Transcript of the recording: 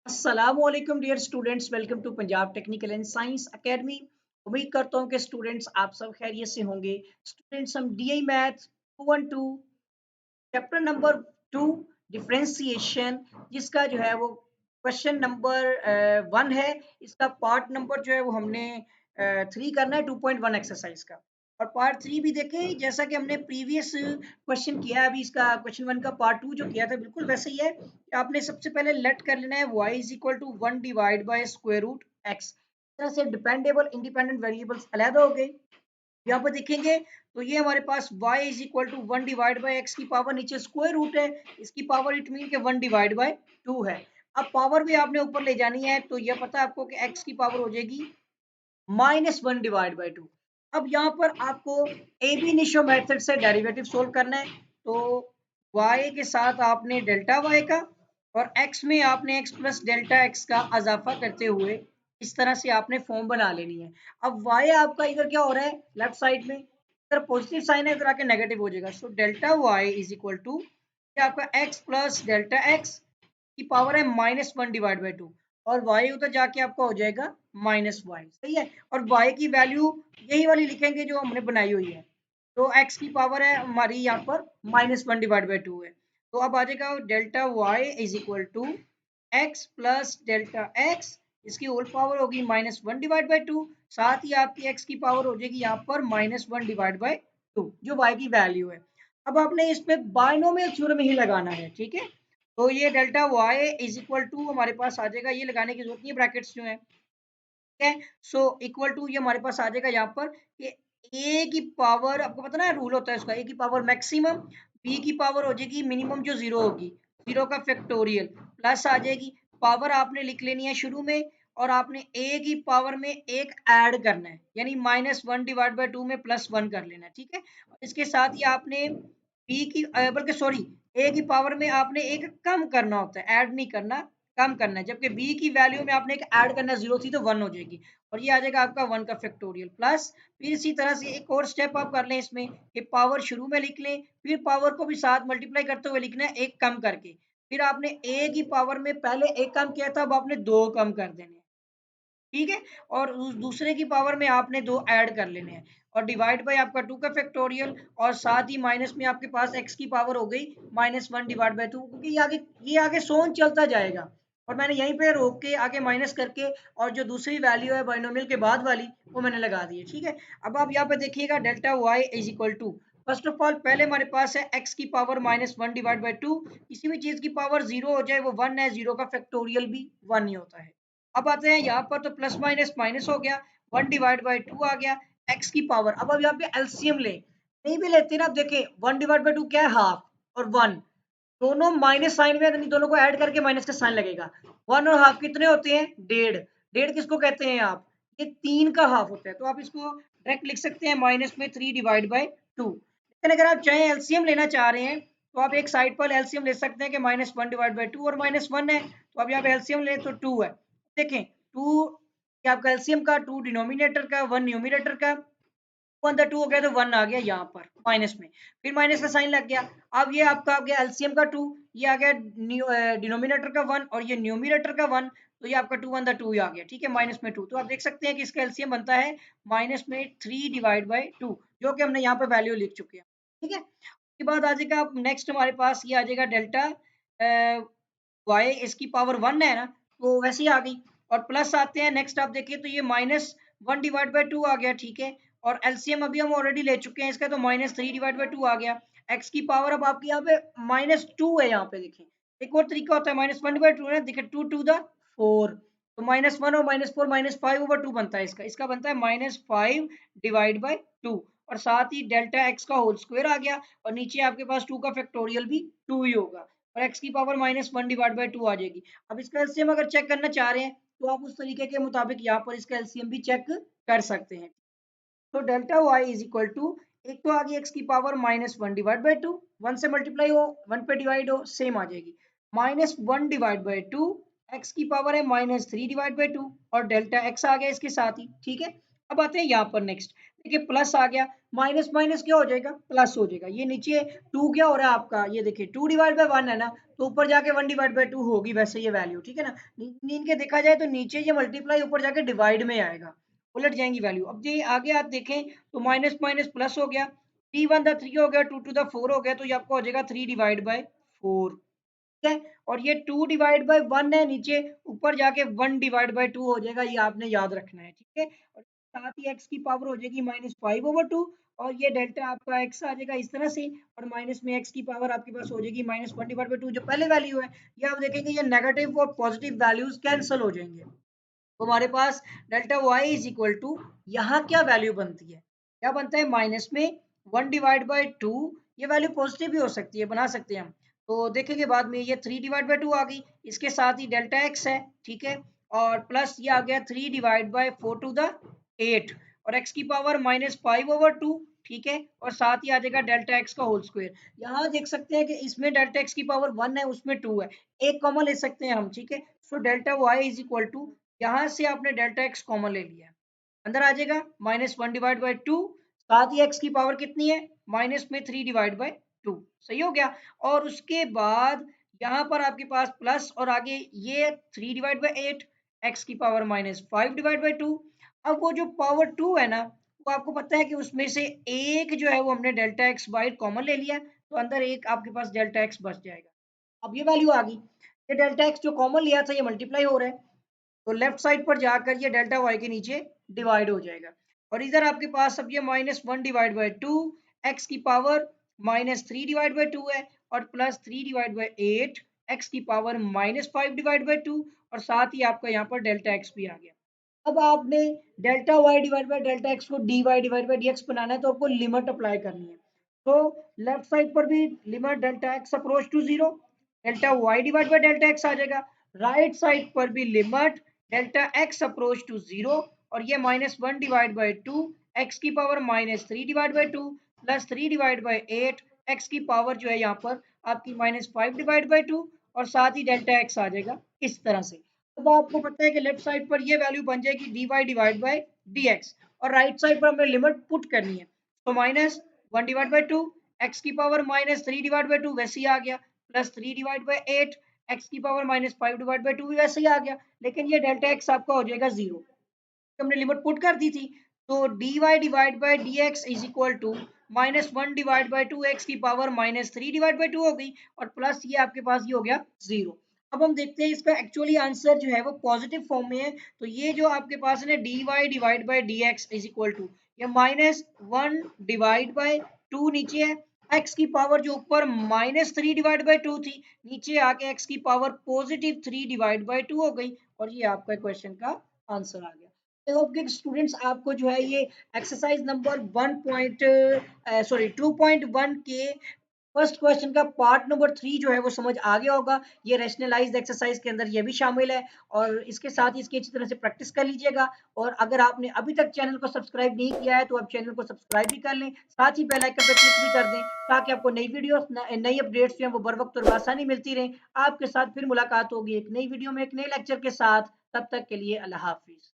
अस्सलामुअलैकुम dear students, welcome to Punjab technical and science academy. उम्मीद करता हूँ कि स्टूडेंट्स आप सब खैरियत से होंगे। स्टूडेंट्स, हम DI math 212 chapter number 2 differentiation, जिसका जो है वो क्वेश्चन नंबर 1 है। इसका पार्ट नंबर जो है वो हमने 3 करना है 2.1 एक्सरसाइज का। और पार्ट 3 भी देखें, जैसा कि हमने प्रीवियस क्वेश्चन किया है। अभी इसका क्वेश्चन 1 का पार्ट 2 जो किया था बिल्कुल वैसे ही है कि आपने सबसे पहले लेट कर लेना है y is equal to 1 divide by square root x. इस तरह से डिपेंडेबल इंडिपेंडेंट वेरिएबल्स अलग हो गए। यहाँ पर देखेंगे तो ये हमारे पास y is equal to 1 divide by x की पावर, नीचे स्क्वायर रूट है, इसकी पावर इट मीन के 1 डिवाइड बाय 2 है। अब पावर भी आपने ऊपर ले जानी है, तो ये पता है आपको कि x की पावर हो जाएगी -1 डिवाइड बाय 2। अब यहाँ पर आपको ab initio मेथड से डेरिवेटिव सोल्व करना है। तो y के साथ आपने डेल्टा y का और x में आपने x प्लस डेल्टा x का इजाफा करते हुए इस तरह से आपने फॉर्म बना लेनी है। अब y आपका इधर क्या हो रहा है, लेफ्ट साइड में इधर पॉजिटिव साइन है, इधर आके नेगेटिव हो जाएगा। So delta y is equal to आपका x प्लस डेल्टा x की पावर है -1 डिवाइड बाय 2, और y उधर जाके आपका हो जाएगा -y। सही है। और y की वैल्यू यही वाली लिखेंगे जो हमने बनाई हुई है। तो x की पावर है हमारी यहाँ पर -1 डिवाइड बाय 2 है। तो अब आ जाएगा delta y is equal to x plus delta x, इसकी होल पावर होगी -1 डिवाइड बाय 2, साथ ही आपकी x की पावर हो जाएगी यहाँ पर -1 डिवाइड बाय 2 जो y की वैल्यू है। अब आपने इसमें बायनोमियल थ्योरम ही लगाना है, ठीक है। तो ये delta y is equal to हमारे पास आ जाएगा, ये लगाने की जरूरत नहीं है ब्रैकेट्स जो है, ठीक है। सो इक्वल टू ये हमारे पास आ जाएगा यहाँ पर कि a की पावर, आपको पता ना रूल होता है उसका, a की पावर मैक्सिमम, b की पावर हो जाएगी मिनिमम जो जीरो होगी, जीरो का फैक्टोरियल, प्लस आ जाएगी। पावर आपने लिख लेनी है शुरू में, और आपने a की पावर में एक ऐड करना है, यानी -1 डिवाइड बाय 2 में +1 कर लेना है, ठीक है। इसके साथ ही आपने b की बल्कि सॉरी a की पावर में आपने एक कम करना होता है, ऐड नहीं करना, कम करना है। जबकि b की वैल्यू में आपने एक ऐड करना है, जीरो थी तो 1 हो जाएगी, और ये आ जाएगा आपका 1 का फैक्टोरियल प्लस। फिर इसी तरह से एक और स्टेप आप कर लें इसमें कि पावर शुरू में लिख लें, फिर पावर को भी साथ मल्टीप्लाई करते हुए लिखना है एक कम करके। फिर आपने a की पावर में पहले एक कम किया था, अब आपने दो कम कर देने हैं, ठीक है। और उस दूसरे की पावर में आपने दो ऐड कर लेने हैं, और डिवाइड बाय आपका 2 का फैक्टोरियल, और साथ ही माइनस में आपके पास x की पावर हो गई -1 डिवाइड बाय 2, क्योंकि ये आगे सोन चलता जाएगा, और मैंने यहीं पे रोक के आगे माइनस करके और जो दूसरी वैल्यू है बाइनोमियल के बाद वाली वो मैंने लगा दी है, ठीक है। अब आप यहाँ पे देखिएगा delta y is equal to, first of all पहले हमारे पास है x की पावर -1 डिवाइड बाय 2। किसी भी चीज की पावर जीरो हो जाए वो 1 है, जीरो का फैक्टोरियल भी 1 ही होता है। अब आते हैं यहाँ पर, तो प्लस माइनस माइनस हो गया, 1 डिवाइड बाय 2 आ गया, x की पावर। अब यहाँ पे एलसीएम ले, नहीं भी लेते ना, आप देखें 1 डिवाइड बाय 2 क्या है, हाफ, और 1 दोनों माइनस साइन में, यानी दोनों को ऐड करके माइनस का साइन लगेगा। 1 और हाफ कितने होते हैं, डेढ़। डेढ़ किसको कहते हैं आप, ये 3 का हाफ होता है। तो आप इसको डायरेक्ट लिख सकते हैं माइनस में 3 डिवाइड बाय 2। लेकिन अगर आप चाहें एलसीएम लेना चाह रहे हैं, तो आप एक साइड पर एलसीएम ले सकते हैं कि -1 डिवाइड बाय 2 और -1 है, तो अब यहाँ पे एलसीएम ले तो 2 है। देखें 2, ये आपका एलसीएम का 2 डिनोमिनेटर का 1 न्यूमिनेटर का, 1 2 हो गया तो 1 आ गया यहाँ पर माइनस में, फिर माइनस का साइन लग गया। अब ये आपका आ गया एलसीएम का 2, ये आ गया डिनोमिनेटर का 1 और ये न्यूमिनेटर का 1, तो ये आपका 2 1 2 आ गया, ठीक है, माइनस में 2। तो आप देख सकते हैं कि इसका एलसीएम बनता है माइनस में 3 डिवाइड बाय 2, जो कि हमने यहाँ पे वैल्यू लिख चुके हैं, ठीक है। उसके बाद आ जाएगा नेक्स्ट हमारे पास, ये आ जाएगा डेल्टा वाई, इसकी पावर 1 है ना, तो वैसे ही आ गई। और प्लस आते हैं नेक्स्ट, आप देखिए तो ये -1 डिवाइड बाय 2 आ गया, ठीक है। और एलसीएम अभी हम ऑलरेडी ले चुके हैं इसका, तो -3 डिवाइड बाय 2 आ गया। एक्स की पावर अब आपकी यहाँ पे -2 है, यहाँ पे देखिए एक और तरीका होता है, -1 डिवाइड 2 है, देखिए 2 टू द 4, तो -1 और -4 -5/2 बनता है, इसका बनता है -5 डिवाइड बाय 2। और साथ ही डेल्टा एक्स का होल स्क्वायर आ गया, और नीचे आपके पास 2 का फैक्टोरियल भी 2 ही होगा, और x की पावर -1 डिवाइड बाय 2 आ जाएगी। अब इसका एलसीएम अगर चेक करना चाह रहे हैं, तो आप उस तरीके के मुताबिक यहाँ पर इसका एलसीएम भी चेक कर सकते हैं। तो delta y is equal to, एक तो आ गई x की पावर -1 डिवाइड बाय 2, 1 से मल्टीप्लाई हो 1 पे डिवाइड हो सेम आ जाएगी, -1 डिवाइड बाय 2, x की पावर है -3 डिवाइड बाय 2, और डेल्टा x आ गया इसके साथ ही, ठीक है। अब आते हैं यहाँ पर नेक्स्ट, देखिए प्लस आ गया, माइनस माइनस क्या हो जाएगा, प्लस हो जाएगा। ये नीचे 2 क्या हो रहा है आपका, ये देखिए 2 डिवाइड बाय 1 है ना, तो ऊपर जाके 1 डिवाइड बाय 2 होगी वैसे ये वैल्यू, ठीक है ना। नीन के देखा जाए तो नीचे ये मल्टीप्लाई ऊपर जाके डिवाइड में आएगा, उलट जाएंगी वैल्यू। अब ये आगे आप देखें तो माइनस माइनस प्लस हो गया, 3 1 द 3 हो गया, 2 2 द 4 हो गया, तो ये आपको हो जाएगा 3 डिवाइड बाय 4, ठीक है। और ये 2 डिवाइड बाय 1 है नीचे, ऊपर जाके 1 डिवाइड बाय 2 हो जाएगा, ये आपने याद रखना है, ठीक है। और साथ ही x की पावर हो जाएगी -5/2, और ये डेल्टा आपका x आ जाएगा इस तरह से, और माइनस में x की पावर आपके पास हो जाएगी -1 डिवाइड बाय 2 जो पहले वैल्यू है। ये आप देखेंगे ये नेगेटिव और पॉजिटिव वैल्यूज कैंसिल हो जाएंगे, तो हमारे पास delta y is equal to, यहाँ क्या वैल्यू बनती है, क्या बनता है, माइनस में 1 डिवाइड बाय 2, ये वैल्यू पॉजिटिव भी हो सकती है, बना सकते हैं हम। तो देखेंगे बाद में ये 3 डिवाइड बाय 2 आ गई, इसके साथ ही डेल्टा x है, ठीक है, और प्लस ये आ गया 3 डिवाइड बाय 4 टू द 8, और x की पावर -5/2, ठीक है, और साथ ही आ जाएगा डेल्टा x का होल स्क्वायर। यहाँ देख सकते हैं कि इसमें डेल्टा x की पावर 1 है, उसमें 2 है, एक कॉमन ले सकते हैं हम, ठीक है। So delta y is equal to, यहाँ से आपने डेल्टा x कॉमन ले लिया, अंदर आ जाएगा -1 डिवाइड बाय 2, साथ ही x की पावर कितनी है, माइनस में 3 डिवाइड बाय 2, सही हो गया। और उसके बाद यहाँ पर आपके पास प्लस, और आगे ये 3 डिवाइड बाय 8, x की पावर -5 डिवाइड बाय 2। अब वो जो पावर 2 है ना, वो आपको पता है कि उसमें से एक जो है वो हमने डेल्टा x बाहर कॉमन ले लिया, तो अंदर एक आपके पास डेल्टा x बच जाएगा। अब ये वैल्यू आ गई, ये डेल्टा x जो कॉमन लिया था ये मल्टीप्लाई हो रहा है, तो लेफ्ट साइड पर जाकर ये डेल्टा वाई के नीचे डिवाइड हो जाएगा, और इधर आपके पास अब ये -1 डिवाइड बाय 2, एक्स की पावर -3 डिवाइड बाय 2 है, और प्लस 3 डिवाइड बाय 8, एक्स की पावर -5 डिवाइड बाय 2, और साथ ही आपका यहाँ पर डेल्टा एक्स भी आ गया। अब आपने delta y divide by delta x को d Y divide by d x बनाना है, तो आपको लिमिट अप्लाई करनी है। तो लेफ्ट साइड पर भी limit delta x approach to zero, delta y divide by delta x आ जाएगा। राइट साइड पर भी limit delta x approach to zero, और ये -1 डिवाइड बाय 2, एक्स की power -3 divide by 2, plus 3 divide by 8, x की पावर जो है यहाँ पर आपकी -5 डिवाइड बाय 2, और साथ ही डेल्टा एक्स आ जाएगा इस तरह से। अब आपको पता है कि लेफ्ट साइड पर ये वैल्यू बन जाएगी D Y divide by D X, और राइट साइड पर हमें लिमिट पुट करनी है, तो -1 डिवाइड बाई 2, एक्स की पावर -3 डिवाइड बाई 2 वैसे ही आ गया, प्लस 3 डिवाइड बाई 8, एक्स की पावर -5 डिवाइड बाई 2 भी वैसे ही आ गया, लेकिन ये डेल्टा एक्स आपका हो जाएगा 0, हमने लिमिट पुट कर दी थी। तो D Y divide by D X is equal to -1 divide by 2 x की पावर -3 डिवाइड बाई 2 हो गई, और प्लस ये आपके पास ये हो गया 0। अब हम देखते हैं इसका एक्चुअली आंसर जो है वो पॉजिटिव फॉर्म में है, तो ये जो आपके पास है ना D Y divide by D X is equal to, ये -1 डिवाइड बाई 2 नीचे है, एक्स की पावर जो ऊपर -3 डिवाइड बाई 2 थी, नीचे आके एक्स की पावर +3 डिवाइड बाई 2 हो गई, और ये आपका क्वेश्चन का आंसर आ गया। आई होप कि स्टूडेंट्स आपको जो है ये एक्सरसाइज नंबर 2.1 के फर्स्ट क्वेश्चन का पार्ट नंबर 3 जो है वो समझ आ गया होगा। ये रैशनलाइज्ड एक्सरसाइज के अंदर ये भी शामिल है, और इसके साथ ही इसकी अच्छी तरह से प्रैक्टिस कर लीजिएगा। और अगर आपने अभी तक चैनल को सब्सक्राइब नहीं किया है तो आप चैनल को सब्सक्राइब भी कर लें, साथ ही बेल आइकन पर क्लिक भी कर दें, ताकि आपको नई वीडियोस नई अपडेट्स जो है वो बर वक्त और आसानी मिलती रहे। आपके साथ फिर मुलाकात होगी एक नई वीडियो में एक नए लेक्चर के साथ, तब तक के लिए अल्लाह हाफिज।